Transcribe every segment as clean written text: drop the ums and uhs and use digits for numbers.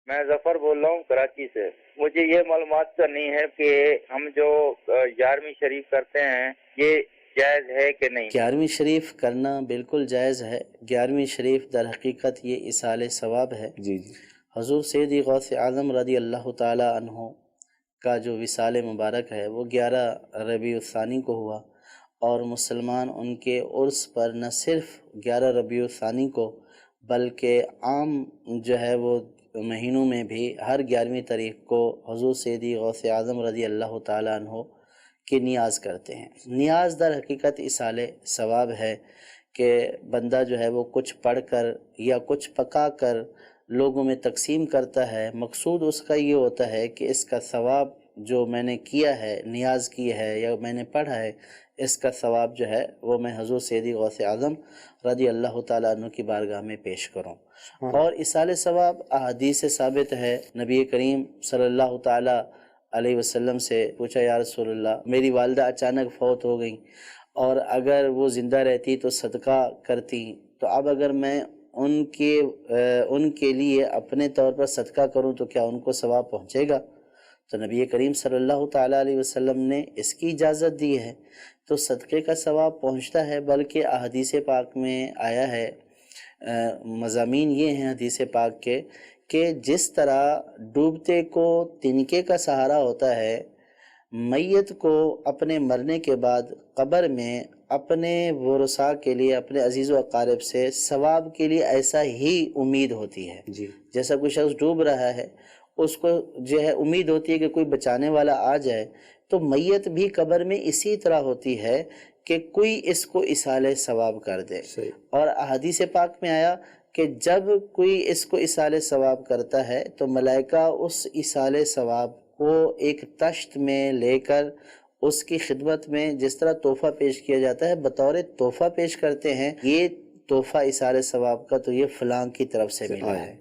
میں ظفر بول رہا ہوں کراچی سے۔ مجھے یہ معلومات کرنی ہے کہ ہم جو 11ویں شریف کرتے ہیں یہ جائز ہے کہ نہیں؟ 11ویں شریف کرنا بالکل جائز ہے۔ 11ویں شریف در حقیقت یہ اصال ثواب ہے۔ جی حضور سیدی غوث اعظم رضی اللہ تعالی عنہ کا جو وصال مبارک ہے وہ 11 ربیع الثانی کو ہوا، اور مسلمان ان کے عرس پر نہ صرف 11 ربیع الثانی کو بلکہ عام جو ہے وہ مہینوں میں بھی ہر 11ویں تاریخ کو حضور سیدی غوث اعظم رضی اللہ تعالی عنہ کی نیاز کرتے ہیں۔ نیاز در حقیقت اصال ثواب ہے کہ بندہ جو ہے وہ کچھ پڑھ کر یا کچھ پکا کر لوگوں میں تقسیم کرتا ہے۔ مقصود اس کا یہ ہوتا ہے کہ اس کا ثواب جو میں نے کیا ہے، نیاز کی ہے یا میں نے پڑھا ہے، اس کا ثواب جو ہے وہ میں حضور سیدی غوث اعظم رضی اللہ تعالیٰ عنہ کی بارگاہ میں پیش کروں۔ اور اصال ثواب احادیث سے ثابت ہے۔ نبی کریم صلی اللہ تعالیٰ علیہ وسلم سے پوچھا، یا رسول اللہ میری والدہ اچانک فوت ہو گئیں، اور اگر وہ زندہ رہتی تو صدقہ کرتی، تو اب اگر میں ان کے لیے اپنے طور پر صدقہ کروں تو کیا ان کو ثواب پہنچے گا؟ تو نبی کریم صلی اللہ تعالیٰ علیہ وسلم نے اس کی اجازت دی ہے، تو صدقے کا ثواب پہنچتا ہے۔ بلکہ احادیث پاک میں آیا ہے، مضامین یہ ہیں حدیث پاک کے کہ جس طرح ڈوبتے کو تنکے کا سہارا ہوتا ہے، میت کو اپنے مرنے کے بعد قبر میں اپنے ورثاء کے لیے، اپنے عزیز و اقارب سے ثواب کے لیے ایسا ہی امید ہوتی ہے۔ جیسا کوئی شخص ڈوب رہا ہے، اس کو جو ہے امید ہوتی ہے کہ کوئی بچانے والا آ جائے، تو میت بھی قبر میں اسی طرح ہوتی ہے کہ کوئی اس کو اصال ثواب کر دے۔ اور احادیث پاک میں آیا کہ جب کوئی اس کو اصال ثواب کرتا ہے تو ملائکہ اس اصال ثواب کو ایک تشت میں لے کر اس کی خدمت میں جس طرح تحفہ پیش کیا جاتا ہے بطور تحفہ پیش کرتے ہیں، یہ تحفہ اصال ثواب کا تو یہ فلاں کی طرف سے ملا ہے۔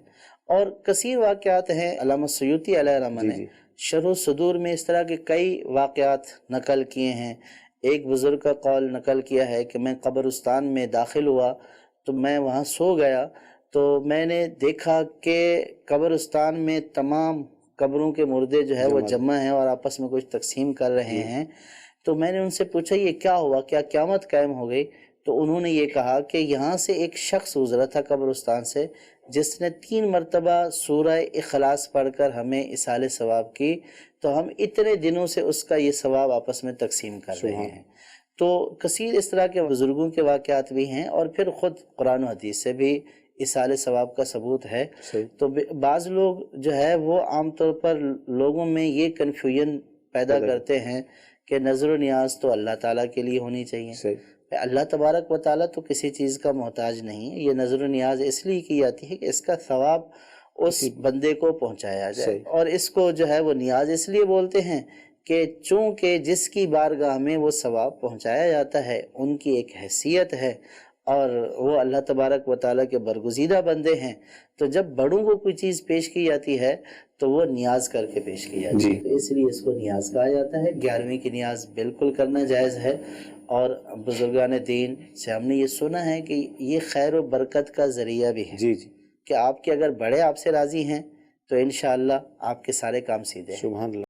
اور کثیر واقعات ہیں، علامہ سیوطی علیہ الرحمہ نے شرح الصدور میں اس طرح کے کئی واقعات نقل کیے ہیں۔ ایک بزرگ کا قول نقل کیا ہے کہ میں قبرستان میں داخل ہوا تو میں وہاں سو گیا، تو میں نے دیکھا کہ قبرستان میں تمام قبروں کے مردے جو ہے وہ جمع ہیں اور آپس میں کچھ تقسیم کر رہے ہیں۔ تو میں نے ان سے پوچھا یہ کیا ہوا، کیا قیامت قائم ہو گئی؟ تو انہوں نے یہ کہا کہ یہاں سے ایک شخص گزرا تھا قبرستان سے، جس نے 3 مرتبہ سورہ اخلاص پڑھ کر ہمیں اصال ثواب کی، تو ہم اتنے دنوں سے اس کا یہ ثواب آپس میں تقسیم کر رہے ہیں۔ تو کثیر اس طرح کے بزرگوں کے واقعات بھی ہیں، اور پھر خود قرآن و حدیث سے بھی اصال ثواب کا ثبوت ہے۔ تو بعض لوگ جو ہے وہ عام طور پر لوگوں میں یہ کنفیوژن پیدا کرتے ہیں کہ نظر و نیاز تو اللہ تعالیٰ کے لیے ہونی چاہیے۔ اللہ تبارک و تعالیٰ تو کسی چیز کا محتاج نہیں ہے، یہ نظر و نیاز اس لیے کی جاتی ہے کہ اس کا ثواب اس بندے کو پہنچایا جائے۔ اور اس کو جو ہے وہ نیاز اس لیے بولتے ہیں کہ چونکہ جس کی بارگاہ میں وہ ثواب پہنچایا جاتا ہے ان کی ایک حیثیت ہے، اور وہ اللہ تبارک و تعالیٰ کے برگزیدہ بندے ہیں، تو جب بڑوں کو کوئی چیز پیش کی جاتی ہے تو وہ نیاز کر کے پیش کی جاتی ہے، تو اس لیے اس کو نیاز کہا جاتا ہے۔ 11ویں کی نیاز بالکل کرنا جائز ہے، اور بزرگان دین سے ہم نے یہ سنا ہے کہ یہ خیر و برکت کا ذریعہ بھی ہے، کہ آپ کے اگر بڑے آپ سے راضی ہیں تو انشاءاللہ آپ کے سارے کام سیدھے ہیں۔